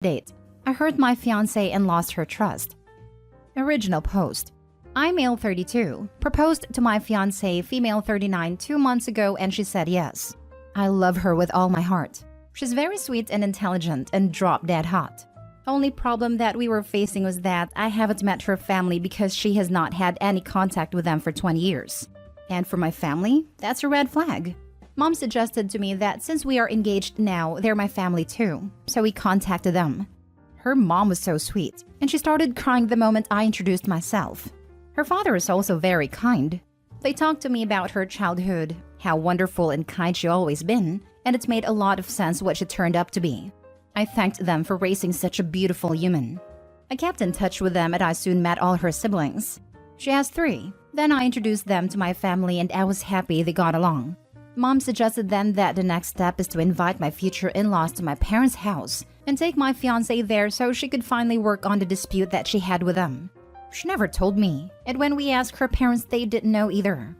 Date. I hurt my fiancée and lost her trust. Original post. I, male 32, proposed to my fiancée, female 39, 2 months ago and she said yes. I love her with all my heart. She's very sweet and intelligent and drop dead hot. Only problem that we were facing was that I haven't met her family because she has not had any contact with them for 20 years. And for my family, that's a red flag. Mom suggested to me that since we are engaged now, they're my family too, so we contacted them. Her mom was so sweet, and she started crying the moment I introduced myself. Her father is also very kind. They talked to me about her childhood, how wonderful and kind she always been, and it made a lot of sense what she turned up to be. I thanked them for raising such a beautiful human. I kept in touch with them and I soon met all her siblings. She has 3. Then I introduced them to my family and I was happy they got along. Mom suggested then that the next step is to invite my future in-laws to my parents' house and take my fiancé there so she could finally work on the dispute that she had with them. She never told me, and when we asked her parents, they didn't know either.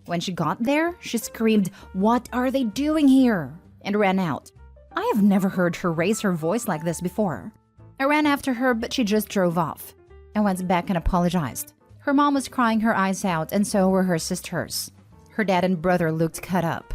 When she got there, she screamed, "What are they doing here?" and ran out. I have never heard her raise her voice like this before. I ran after her, but she just drove off. I went back and apologized. Her mom was crying her eyes out, and so were her sisters. Her dad and brother looked cut up.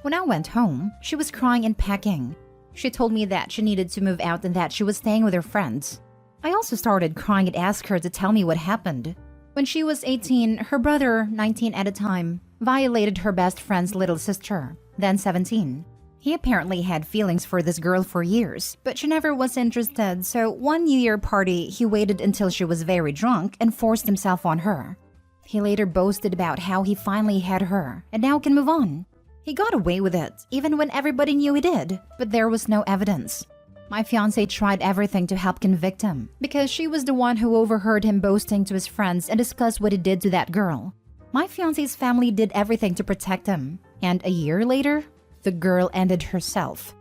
When I went home, she was crying and packing. She told me that she needed to move out and that she was staying with her friends. I also started crying and asked her to tell me what happened. When she was 18, her brother, 19 at the time, violated her best friend's little sister, then 17. He apparently had feelings for this girl for years, but she never was interested, so one New Year party, he waited until she was very drunk and forced himself on her. He later boasted about how he finally had her, and now can move on. He got away with it, even when everybody knew he did, but there was no evidence. My fiancé tried everything to help convict him, because she was the one who overheard him boasting to his friends and discussed what he did to that girl. My fiancé's family did everything to protect him, and a year later, the girl ended herself.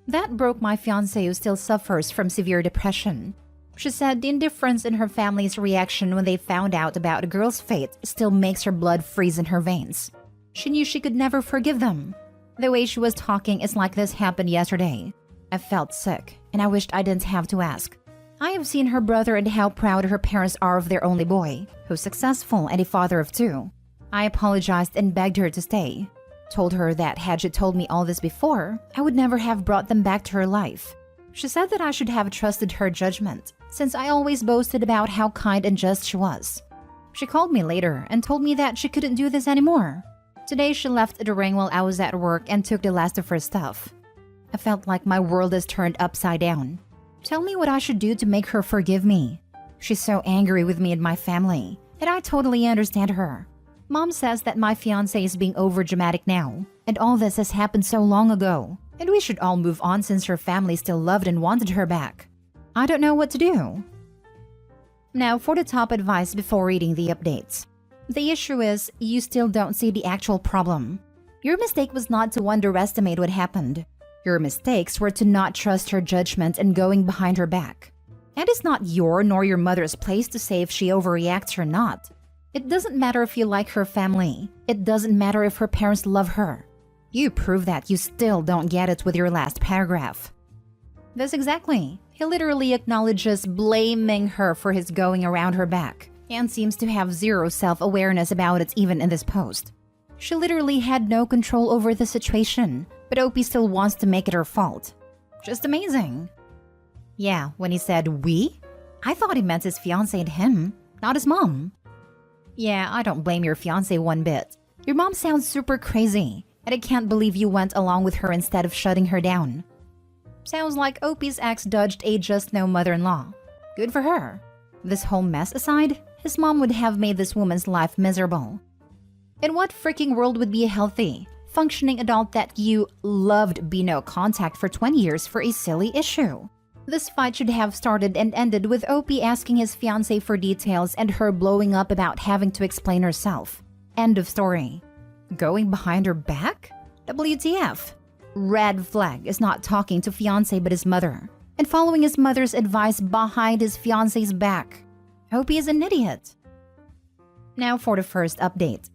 That broke my fiancé, who still suffers from severe depression. She said the indifference in her family's reaction when they found out about the girl's fate still makes her blood freeze in her veins. She knew she could never forgive them. The way she was talking is like this happened yesterday. I felt sick, and I wished I didn't have to ask. I have seen her brother and how proud her parents are of their only boy, who's successful and a father of 2. I apologized and begged her to stay. Told her that had she told me all this before, I would never have brought them back to her life. She said that I should have trusted her judgment, since I always boasted about how kind and just she was. She called me later and told me that she couldn't do this anymore. Today she left the ring while I was at work and took the last of her stuff. I felt like my world is turned upside down. Tell me what I should do to make her forgive me. She's so angry with me and my family, and I totally understand her. Mom says that my fiancé is being overdramatic now, and all this has happened so long ago, and we should all move on since her family still loved and wanted her back. I don't know what to do. Now for the top advice before reading the updates. The issue is, you still don't see the actual problem. Your mistake was not to underestimate what happened. Your mistakes were to not trust her judgment and going behind her back. And it's not your nor your mother's place to say if she overreacts or not. It doesn't matter if you like her family. It doesn't matter if her parents love her. You prove that you still don't get it with your last paragraph. This exactly. He literally acknowledges blaming her for his going around her back and seems to have zero self-awareness about it even in this post. She literally had no control over the situation, but Opie still wants to make it her fault. Just amazing. Yeah, when he said we, I thought he meant his fiancé and him, not his mom. Yeah, I don't blame your fiancé one bit. Your mom sounds super crazy, and I can't believe you went along with her instead of shutting her down. Sounds like Opie's ex dodged a just-no mother-in-law. Good for her. This whole mess aside, his mom would have made this woman's life miserable. In what freaking world would be a healthy, functioning adult that you loved be no contact for 20 years for a silly issue? This fight should have started and ended with Opie asking his fiancé for details and her blowing up about having to explain herself. End of story. Going behind her back? WTF. Red flag is not talking to fiancé but his mother, and following his mother's advice behind his fiancé's back. Opie is an idiot. Now for the first update.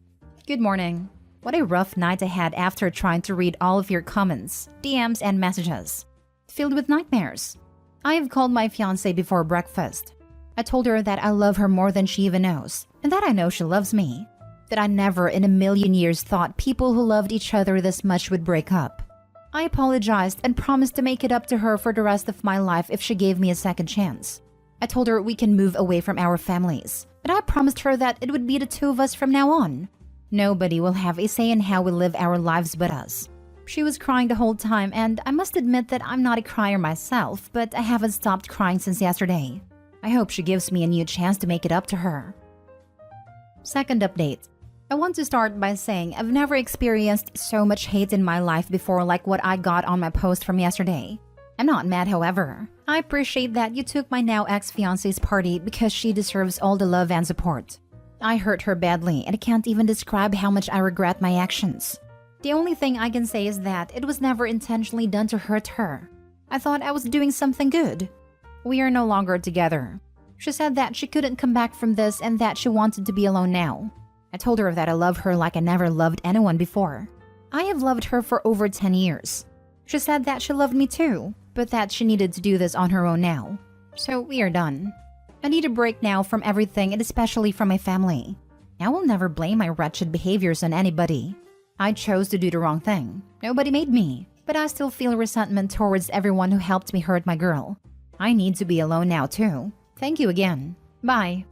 Good morning. What a rough night I had after trying to read all of your comments, DMs, and messages. Filled with nightmares. I have called my fiancé before breakfast. I told her that I love her more than she even knows, and that I know she loves me. That I never in a million years thought people who loved each other this much would break up. I apologized and promised to make it up to her for the rest of my life if she gave me a second chance. I told her we can move away from our families, but I promised her that it would be the two of us from now on. Nobody will have a say in how we live our lives but us. She was crying the whole time, and I must admit that I'm not a crier myself, but I haven't stopped crying since yesterday. I hope she gives me a new chance to make it up to her. Second update. I want to start by saying I've never experienced so much hate in my life before like what I got on my post from yesterday. I'm not mad, however. I appreciate that you took my now ex-fiancé's party because she deserves all the love and support. I hurt her badly and I can't even describe how much I regret my actions. The only thing I can say is that it was never intentionally done to hurt her. I thought I was doing something good. We are no longer together. She said that she couldn't come back from this and that she wanted to be alone now. I told her that I love her like I never loved anyone before. I have loved her for over 10 years. She said that she loved me too, but that she needed to do this on her own now. So we are done. I need a break now from everything and especially from my family. I will never blame my wretched behaviors on anybody. I chose to do the wrong thing. Nobody made me, but I still feel resentment towards everyone who helped me hurt my girl. I need to be alone now too. Thank you again. Bye.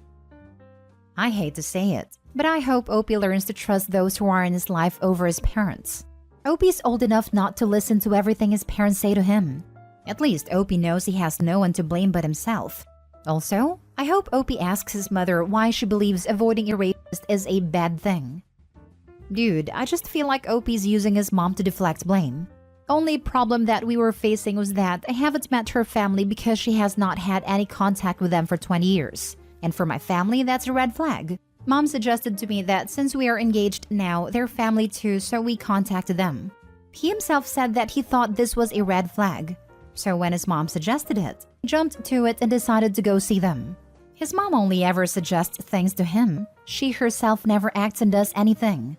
I hate to say it, but I hope Opie learns to trust those who are in his life over his parents. Opie's old enough not to listen to everything his parents say to him. At least Opie knows he has no one to blame but himself. Also, I hope Opie asks his mother why she believes avoiding a rapist is a bad thing. Dude, I just feel like Opie's using his mom to deflect blame. Only problem that we were facing was that I haven't met her family because she has not had any contact with them for 20 years. And for my family, that's a red flag. Mom suggested to me that since we are engaged now, they're family too, so we contacted them. He himself said that he thought this was a red flag. So when his mom suggested it, he jumped to it and decided to go see them. His mom only ever suggests things to him. She herself never acts and does anything.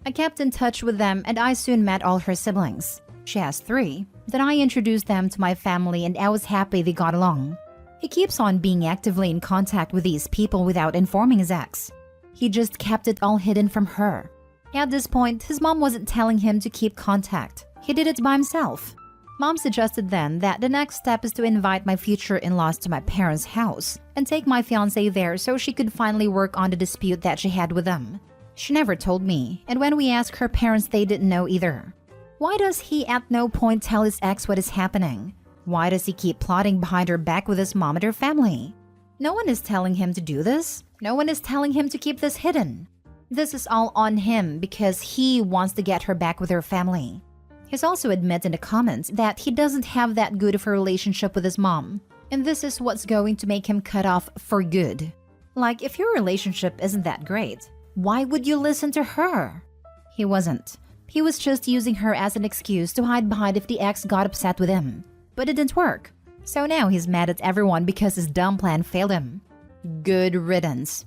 I kept in touch with them and I soon met all her siblings. She has 3. Then I introduced them to my family and I was happy they got along. He keeps on being actively in contact with these people without informing his ex. He just kept it all hidden from her. At this point, his mom wasn't telling him to keep contact. He did it by himself. Mom suggested then that the next step is to invite my future in-laws to my parents' house and take my fiancé there so she could finally work on the dispute that she had with them. She never told me, and when we asked her parents, they didn't know either. Why does he at no point tell his ex what is happening? Why does he keep plotting behind her back with his mom and her family? No one is telling him to do this. No one is telling him to keep this hidden. This is all on him because he wants to get her back with her family. He's also admitted in the comments that he doesn't have that good of a relationship with his mom, and this is what's going to make him cut off for good. Like, if your relationship isn't that great, why would you listen to her? He wasn't. He was just using her as an excuse to hide behind if the ex got upset with him. But it didn't work. So now he's mad at everyone because his dumb plan failed him. Good riddance.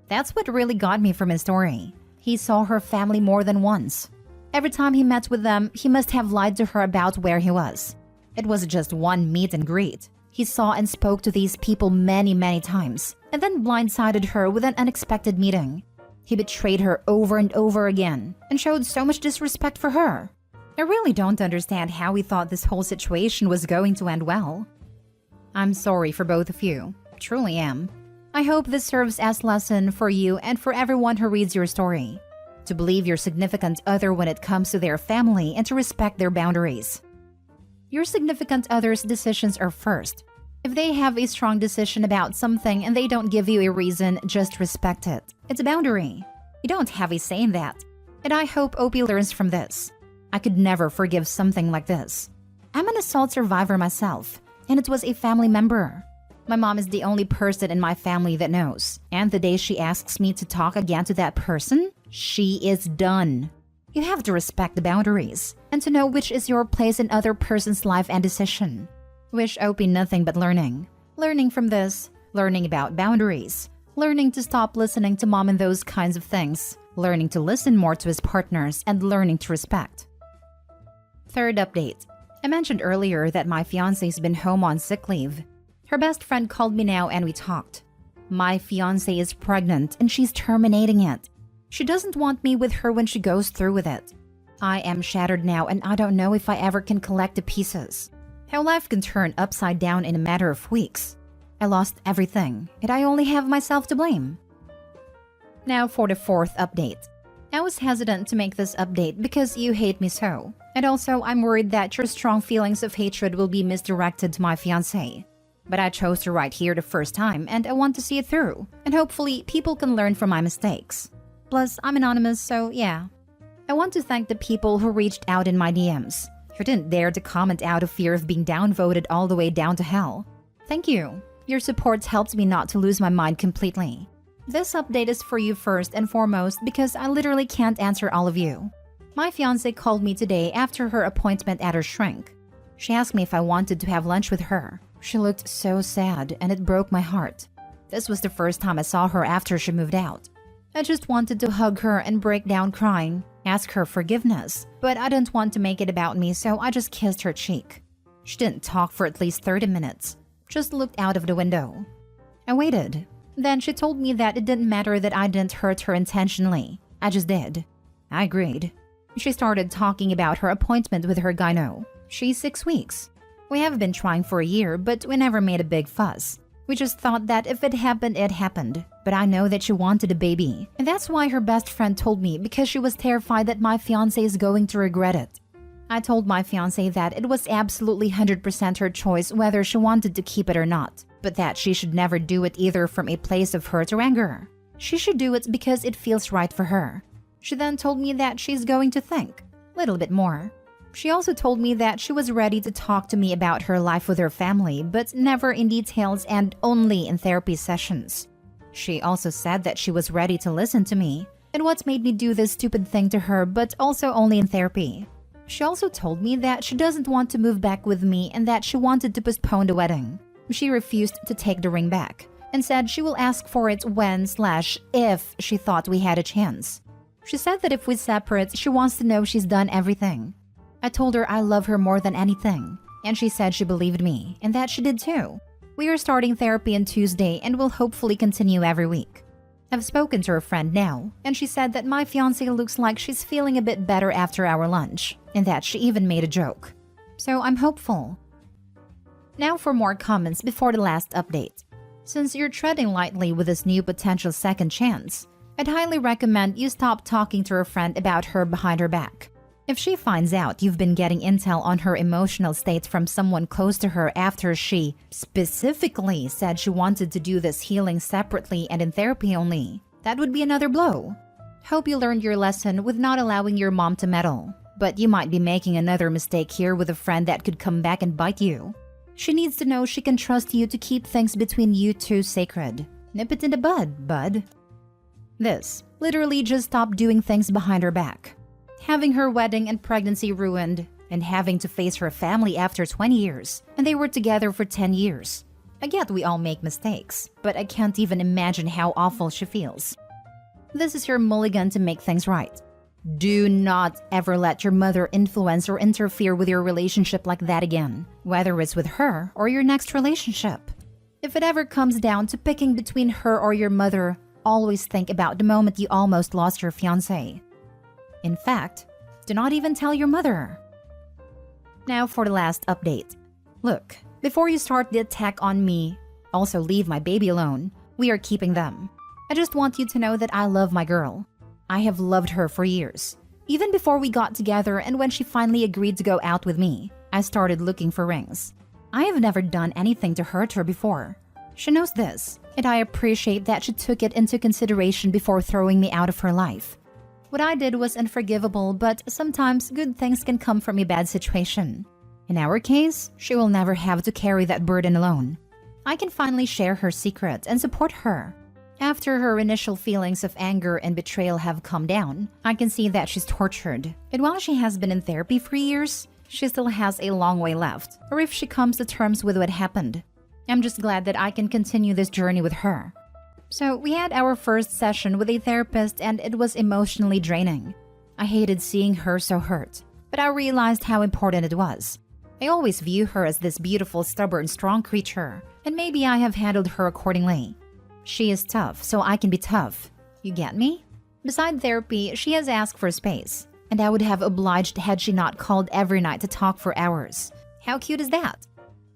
That's what really got me from his story. He saw her family more than once. Every time he met with them, he must have lied to her about where he was. It was just one meet and greet. He saw and spoke to these people many times, and then blindsided her with an unexpected meeting. He betrayed her over and over again, and showed so much disrespect for her. I really don't understand how he thought this whole situation was going to end well. I'm sorry for both of you. Truly am. I hope this serves as a lesson for you and for everyone who reads your story. To believe your significant other when it comes to their family and to respect their boundaries. Your significant other's decisions are first. If they have a strong decision about something and they don't give you a reason, just respect it. It's a boundary. You don't have a say in that. And I hope Opie learns from this. I could never forgive something like this. I'm an assault survivor myself, and it was a family member. My mom is the only person in my family that knows, and the day she asks me to talk again to that person, she is done. You have to respect the boundaries, and to know which is your place in other person's life and decision. Wish Opie nothing but learning. Learning from this, learning about boundaries, learning to stop listening to mom and those kinds of things, learning to listen more to his partners, and learning to respect. Third update. I mentioned earlier that my fiancé's been home on sick leave. Her best friend called me now and we talked. My fiancé is pregnant and she's terminating it. She doesn't want me with her when she goes through with it. I am shattered now and I don't know if I ever can collect the pieces. How life can turn upside down in a matter of weeks. I lost everything and I only have myself to blame. Now for the fourth update. I was hesitant to make this update because you hate me so. And also I'm worried that your strong feelings of hatred will be misdirected to my fiancé. But I chose to write here the first time and I want to see it through. And hopefully people can learn from my mistakes. Plus, I'm anonymous, so yeah. I want to thank the people who reached out in my DMs, who didn't dare to comment out of fear of being downvoted all the way down to hell. Thank you. Your support helps me not to lose my mind completely. This update is for you first and foremost because I literally can't answer all of you. My fiancé called me today after her appointment at her shrink. She asked me if I wanted to have lunch with her. She looked so sad and it broke my heart. This was the first time I saw her after she moved out. I just wanted to hug her and break down crying, ask her forgiveness, but I didn't want to make it about me, so I just kissed her cheek. She didn't talk for at least 30 minutes, just looked out of the window. I waited. Then she told me that it didn't matter that I didn't hurt her intentionally. I just did. I agreed. She started talking about her appointment with her gyno. She's 6 weeks. We have been trying for a year, but we never made a big fuss. We just thought that if it happened, it happened. But I know that she wanted a baby. And that's why her best friend told me because she was terrified that my fiancé is going to regret it. I told my fiancé that it was absolutely 100% her choice whether she wanted to keep it or not. But that she should never do it either from a place of hurt or anger. She should do it because it feels right for her. She then told me that she's going to think a little bit more. She also told me that she was ready to talk to me about her life with her family, but never in details and only in therapy sessions. She also said that she was ready to listen to me, and what made me do this stupid thing to her, but also only in therapy. She also told me that she doesn't want to move back with me and that she wanted to postpone the wedding. She refused to take the ring back, and said she will ask for it when/if she thought we had a chance. She said that if we separate, she wants to know she's done everything. I told her I love her more than anything, and she said she believed me, and that she did too. We are starting therapy on Tuesday and will hopefully continue every week. I've spoken to her friend now, and she said that my fiancé looks like she's feeling a bit better after our lunch, and that she even made a joke. So I'm hopeful. Now for more comments before the last update. Since you're treading lightly with this new potential second chance, I'd highly recommend you stop talking to her friend about her behind her back. If she finds out you've been getting intel on her emotional state from someone close to her after she specifically said she wanted to do this healing separately and in therapy only, that would be another blow. Hope you learned your lesson with not allowing your mom to meddle, but you might be making another mistake here with a friend that could come back and bite you. She needs to know she can trust you to keep things between you two sacred. Nip it in the bud, bud. This literally just stopped doing things behind her back. Having her wedding and pregnancy ruined, and having to face her family after 20 years, and they were together for 10 years. I get we all make mistakes, but I can't even imagine how awful she feels. This is your mulligan to make things right. Do not ever let your mother influence or interfere with your relationship like that again, whether it's with her or your next relationship. If it ever comes down to picking between her or your mother, always think about the moment you almost lost your fiancé. In fact, do not even tell your mother. Now for the last update. Look, before you start the attack on me, also leave my baby alone. We are keeping them. I just want you to know that I love my girl. I have loved her for years. Even before we got together and when she finally agreed to go out with me, I started looking for rings. I have never done anything to hurt her before. She knows this, and I appreciate that she took it into consideration before throwing me out of her life. What I did was unforgivable, but sometimes good things can come from a bad situation. In our case, she will never have to carry that burden alone. I can finally share her secret and support her. After her initial feelings of anger and betrayal have calmed down, I can see that she's tortured. And while she has been in therapy for years, she still has a long way left, or if she comes to terms with what happened. I'm just glad that I can continue this journey with her. So we had our first session with a therapist and it was emotionally draining. I hated seeing her so hurt, but I realized how important it was. I always view her as this beautiful, stubborn, strong creature, and maybe I have handled her accordingly. She is tough, so I can be tough. You get me? Beside therapy, she has asked for space, and I would have obliged had she not called every night to talk for hours. How cute is that?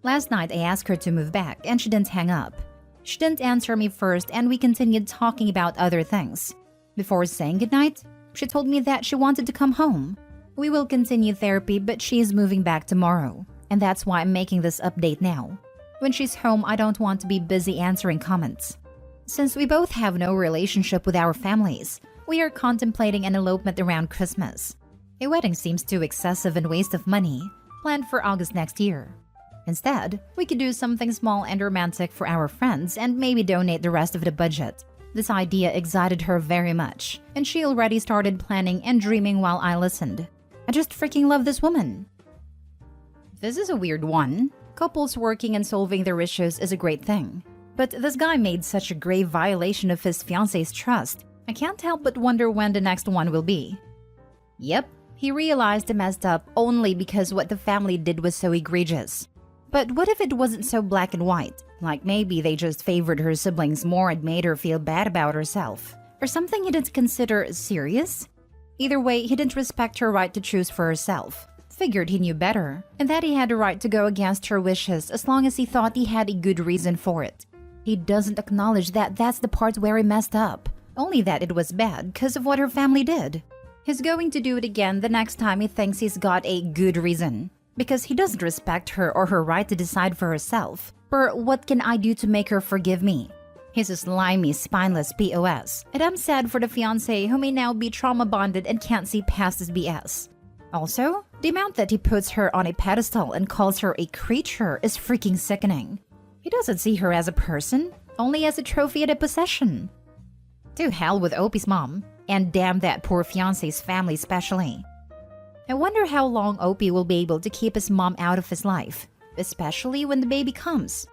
Last night, I asked her to move back, and she didn't hang up. She didn't answer me first, and we continued talking about other things. Before saying goodnight, she told me that she wanted to come home. We will continue therapy, but she is moving back tomorrow, and that's why I'm making this update now. When she's home, I don't want to be busy answering comments. Since we both have no relationship with our families, we are contemplating an elopement around Christmas. A wedding seems too excessive and waste of money, planned for August next year. Instead, we could do something small and romantic for our friends and maybe donate the rest of the budget. This idea excited her very much, and she already started planning and dreaming while I listened. I just freaking love this woman. This is a weird one. Couples working and solving their issues is a great thing. But this guy made such a grave violation of his fiancée's trust. I can't help but wonder when the next one will be. Yep, he realized he messed up only because what the family did was so egregious. But what if it wasn't so black and white? Like maybe they just favored her siblings more and made her feel bad about herself. Or something he didn't consider serious? Either way, he didn't respect her right to choose for herself. Figured he knew better, and that he had a right to go against her wishes as long as he thought he had a good reason for it. He doesn't acknowledge that that's the part where he messed up, only that it was bad because of what her family did. He's going to do it again the next time he thinks he's got a good reason. Because he doesn't respect her or her right to decide for herself. But what can I do to make her forgive me? He's a slimy, spineless POS, and I'm sad for the fiancé who may now be trauma-bonded and can't see past his BS. Also, the amount that he puts her on a pedestal and calls her a creature is freaking sickening. He doesn't see her as a person, only as a trophy and a possession. To hell with Opie's mom, and damn that poor fiancé's family especially. I wonder how long Opie will be able to keep his mom out of his life, especially when the baby comes.